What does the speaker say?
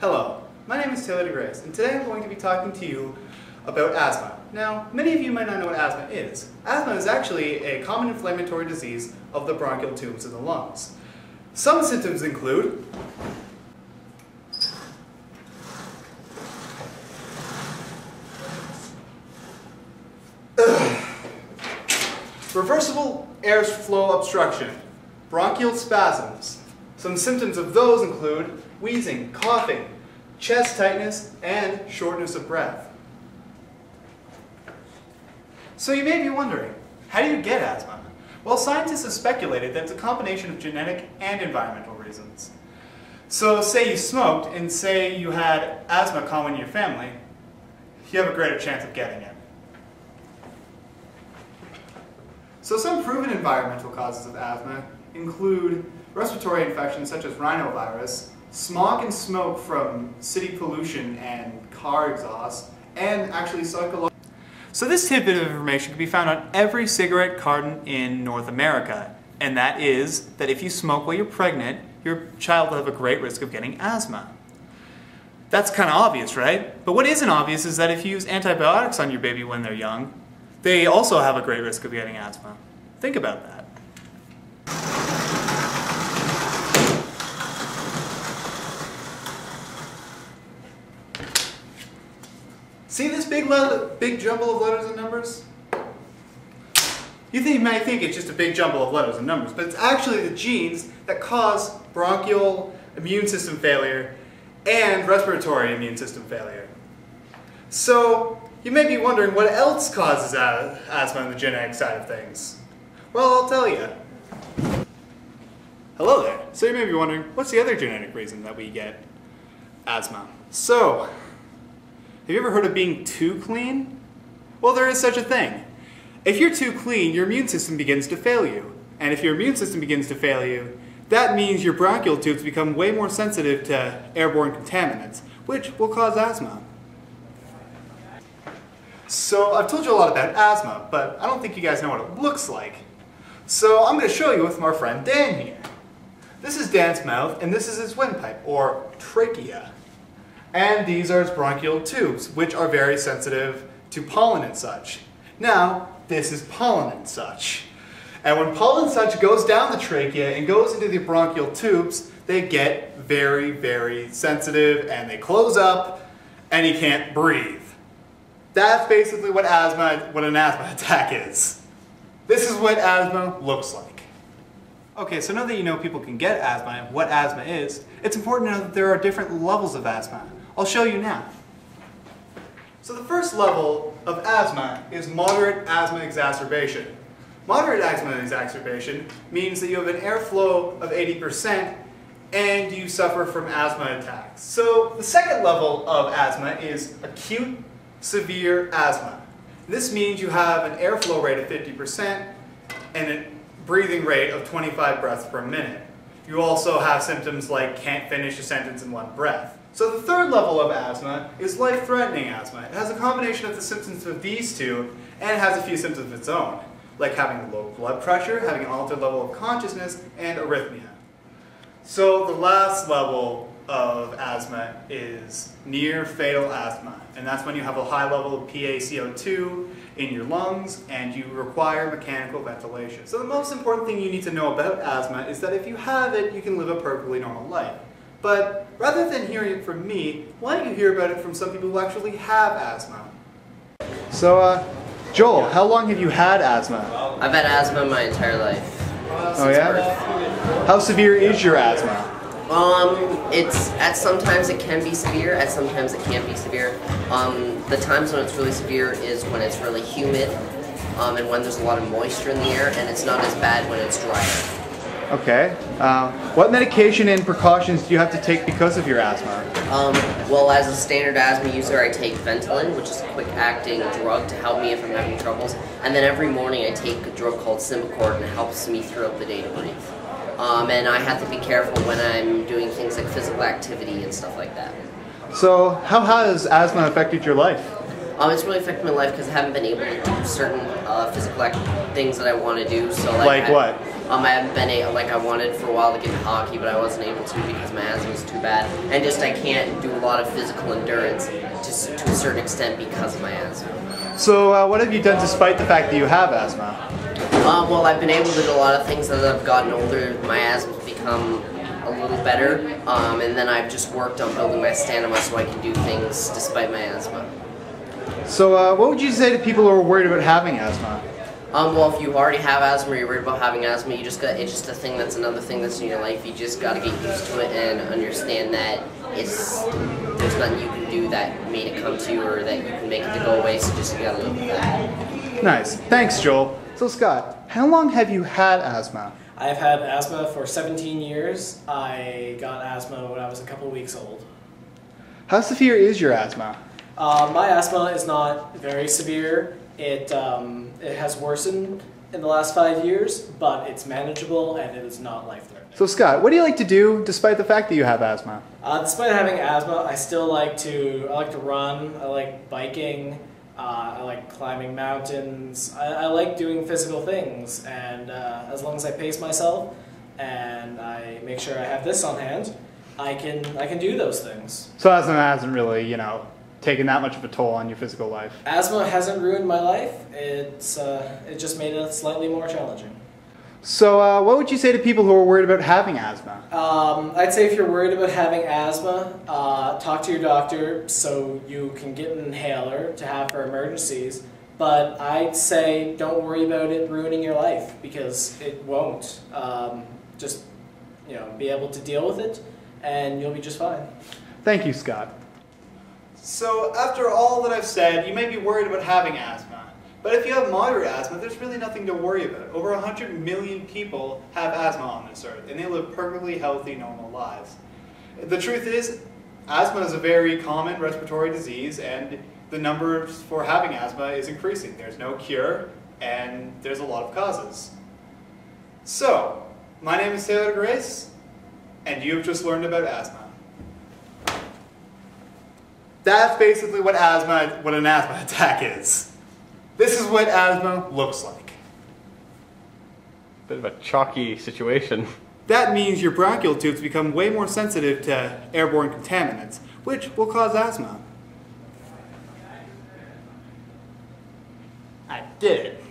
Hello, my name is Taylor DeGrace, and today I'm going to be talking to you about asthma. Now, many of you might not know what asthma is. Asthma is actually a common inflammatory disease of the bronchial tubes in the lungs. Some symptoms include reversible airflow obstruction, bronchial spasms. Some symptoms of those include wheezing, coughing, chest tightness, and shortness of breath. So you may be wondering, how do you get asthma? Well, scientists have speculated that it's a combination of genetic and environmental reasons. So say you smoked and say you had asthma common in your family, you have a greater chance of getting it. So some proven environmental causes of asthma include respiratory infections such as rhinovirus, smog and smoke from city pollution and car exhaust, and actually psychological. So this tidbit of information can be found on every cigarette carton in North America, and that is that if you smoke while you're pregnant, your child will have a great risk of getting asthma. That's kind of obvious, right? But what isn't obvious is that if you use antibiotics on your baby when they're young, they also have a great risk of getting asthma. Think about that. See this big jumble of letters and numbers? You might think it's just a big jumble of letters and numbers, but it's actually the genes that cause bronchial immune system failure and respiratory immune system failure. So you may be wondering what else causes asthma on the genetic side of things. Well, I'll tell you. Hello there. So you may be wondering, what's the other genetic reason that we get asthma? So, have you ever heard of being too clean? Well, there is such a thing. If you're too clean, your immune system begins to fail you. And if your immune system begins to fail you, that means your bronchial tubes become way more sensitive to airborne contaminants, which will cause asthma. So I've told you a lot about asthma, but I don't think you guys know what it looks like. So I'm going to show you with my friend Dan here. This is Dan's mouth, and this is his windpipe, or trachea. And these are his bronchial tubes, which are very sensitive to pollen and such. Now, this is pollen and such. And when pollen and such goes down the trachea and goes into the bronchial tubes, they get very, very sensitive, and they close up, and he can't breathe. That's basically what an asthma attack is. This is what asthma looks like. Okay, so now that you know people can get asthma and what asthma is, it's important to know that there are different levels of asthma. I'll show you now. So the first level of asthma is moderate asthma exacerbation. Moderate asthma exacerbation means that you have an airflow of 80% and you suffer from asthma attacks. So the second level of asthma is acute severe asthma. This means you have an airflow rate of 50% and a breathing rate of 25 breaths per minute. You also have symptoms like can't finish a sentence in one breath. So the third level of asthma is life-threatening asthma. It has a combination of the symptoms of these two and has a few symptoms of its own, like having low blood pressure, having an altered level of consciousness, and arrhythmia. So the last level of asthma is near fatal asthma, and that's when you have a high level of PaCO2 in your lungs and you require mechanical ventilation. So the most important thing you need to know about asthma is that if you have it, you can live a perfectly normal life. But rather than hearing it from me, why don't you hear about it from some people who actually have asthma? So, Joel, how long have you had asthma? I've had asthma my entire life. Oh yeah? Birth. How severe is your asthma? Sometimes it can be severe, at sometimes it can't be severe. The times when it's really severe is when it's really humid, and when there's a lot of moisture in the air, and it's not as bad when it's drier. Okay. What medication and precautions do you have to take because of your asthma? Well, as a standard asthma user, I take Ventolin, which is a quick-acting drug to help me if I'm having troubles. And then every morning I take a drug called Symbicort, and it helps me throughout the day to breathe. And I have to be careful when I'm doing things like physical activity and stuff like that. So, how has asthma affected your life? It's really affected my life because I haven't been able to do certain physical things that I want to do. So, like what? I haven't been like I wanted for a while to get into hockey, but I wasn't able to because my asthma was too bad. And just I can't do a lot of physical endurance to a certain extent because of my asthma. So what have you done despite the fact that you have asthma? Well, I've been able to do a lot of things as I've gotten older. My asthma's become a little better, and then I've just worked on building my stamina so I can do things despite my asthma. So what would you say to people who are worried about having asthma? Well, if you already have asthma or you're worried about having asthma, it's just a thing that's another thing that's in your life. You just gotta get used to it and understand that there's nothing you can do that made it come to you or that you can make it to go away, so you gotta live with that. Nice. Thanks, Joel. So Scott, how long have you had asthma? I've had asthma for 17 years. I got asthma when I was a couple weeks old. How severe is your asthma? My asthma is not very severe. It has worsened in the last 5 years, but it's manageable and it is not life-threatening. So Scott, what do you like to do despite the fact that you have asthma? Despite having asthma, I still like to run. I like biking. I like climbing mountains. I like doing physical things, and as long as I pace myself and I make sure I have this on hand, I can do those things. So asthma hasn't really, taken that much of a toll on your physical life? Asthma hasn't ruined my life. It just made it slightly more challenging. So what would you say to people who are worried about having asthma? I'd say if you're worried about having asthma, talk to your doctor so you can get an inhaler to have for emergencies. But I'd say don't worry about it ruining your life, because it won't. Just be able to deal with it and you'll be just fine. Thank you, Scott. So after all that I've said, you may be worried about having asthma. But if you have moderate asthma, there's really nothing to worry about. Over 100 million people have asthma on this earth, and they live perfectly healthy, normal lives. The truth is, asthma is a very common respiratory disease, and the numbers for having asthma is increasing. There's no cure, and there's a lot of causes. So, my name is Taylor Grace, and you've just learned about asthma. That's basically what an asthma attack is. This is what asthma looks like. Bit of a chalky situation. That means your bronchial tubes become way more sensitive to airborne contaminants, which will cause asthma. I did it.